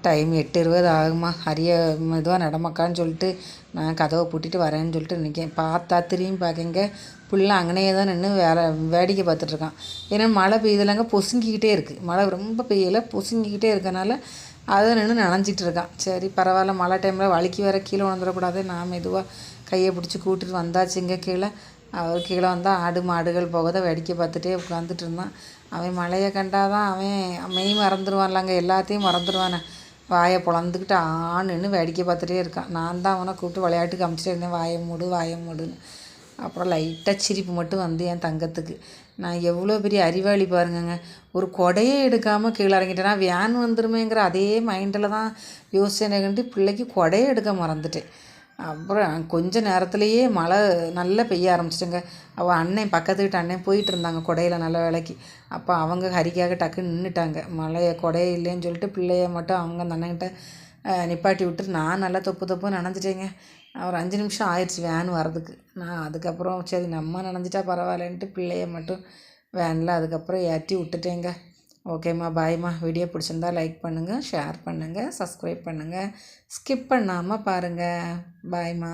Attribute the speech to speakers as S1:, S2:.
S1: Time 8:20 ஆகுமா. ஹரிய மெதுவாக நடமக்கான்னு சொல்லிட்டு நான் கதவை பூட்டிட்டு வரேன்னு சொல்லிட்டு நிற்கேன். பார்த்தா திரும்பி பார்க்கங்க புள்ள அங்கனையே தான் நின்று வேடிக்கை பார்த்துட்ருக்கான். ஏன்னா மழை பெய்யுதுலங்க, பொசுங்கிக்கிட்டே இருக்குது. மழை ரொம்ப பெய்யலை, பொசுங்கிக்கிட்டே இருக்கனால அதை நின்று நனைஞ்சிட்டு இருக்கான். சரி பரவாயில்ல, மழை டைமில் வழுக்கி வேற கீழே விழுந்துடக்கூடாது. நான் மெதுவாக கையை பிடிச்சி கூட்டிட்டு வந்தாச்சுங்க கீழே. அவர் கீழே வந்தால் ஆடு மாடுகள் போகதை வேடிக்கை பார்த்துட்டே உட்காந்துட்டு இருந்தான். அவன் மழையை கண்டாதான் அவன் மெய் மறந்துடுவான்லாங்க, எல்லாத்தையும் மறந்துடுவானே. வாயை பொழந்துக்கிட்டு ஆணுன்னு வேடிக்கை பார்த்துட்டே இருக்கான். நான் தான் அவனை கூப்பிட்டு விளையாட்டுக்கு அமுச்சிட்டே இருந்தேன், வாயை மூடுன்னு. அப்புறம் லைட்டாக சிரிப்பு மட்டும் வந்து என் தங்கத்துக்கு. நான் எவ்வளோ பெரிய அறிவாளி பாருங்கங்க, ஒரு கொடையே எடுக்காமல் கீழே இறங்கிட்டேன்னா வேன் வந்துருமேங்கிற அதே மைண்டில் தான் யோசிச்சேனேகண்டு பிள்ளைக்கு கொடையே எடுக்க மறந்துட்டேன். அப்புறம் கொஞ்ச நேரத்துலேயே மழை நல்லா பெய்ய ஆரம்பிச்சிட்டுங்க. அவள் அண்ணன் பக்கத்து வீட்டு அண்ணன் போயிட்டு இருந்தாங்க கொடையில் நல்ல வேலைக்கு. அப்போ அவங்க ஹரிக்காக டக்குன்னு நின்றுட்டாங்க. கொடையே இல்லைன்னு சொல்லிட்டு பிள்ளைய மட்டும் அவங்க அந்த அண்ணன்கிட்ட நிப்பாட்டி விட்டுட்டு நான் நல்லா தொப்பு நனைஞ்சிட்டேங்க. ஒரு 5 நிமிஷம் ஆயிடுச்சு வேன் வர்றதுக்கு. நான் அதுக்கப்புறம் சரி நம்ம நனைஞ்சிட்டா பரவாயில்லன்ட்டு பிள்ளைய மட்டும் வேனில் அதுக்கப்புறம் ஏற்றி விட்டுட்டேங்க. ஓகேம்மா, பாய்மா. வீடியோ பிடிச்சிருந்தா லைக் பண்ணுங்கள், ஷேர் பண்ணுங்கள், சப்ஸ்கிரைப் பண்ணுங்கள், ஸ்கிப் பண்ணாமல் பாருங்கள். பாய்மா.